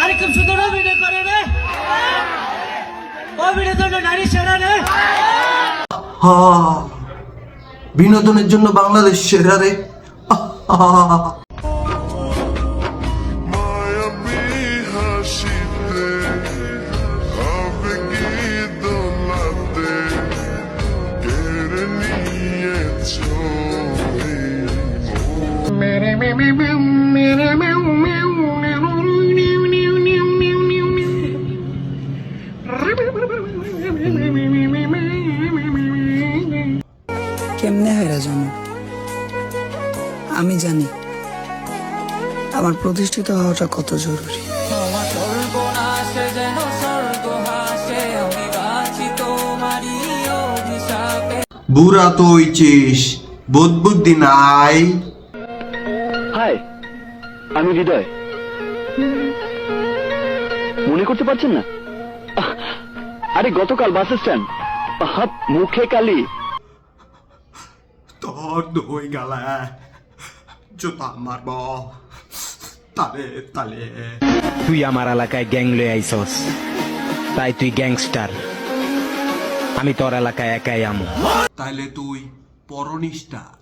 নারী খুব সুন্দর অভিনয় করে রে, অভিনয় জন্য নারী সেরা রে। বিনোদনের জন্য বাংলাদেশ সেরা রে। কেমনে হায়রা জানো? আমি জানি আমার প্রতিষ্ঠিত হওয়াটা কত জরুরি। বুড়া তো হইছিস, বোধ বুদ্ধি নাই। হাই, আমি হৃদয়। মনে করতে পারছেন না? আরে গতকাল বাস স্ট্যান্ড, মুখে কালি। তোর দই গেলে জুতা মারব তালে তালে। তুই আমার এলাকায় গ্যাং লয়ে আইসস, তাই তুই গ্যাংস্টার। আমি তোর এলাকায় একাই আমু। তাইলে তুই পরনিষ্ঠার।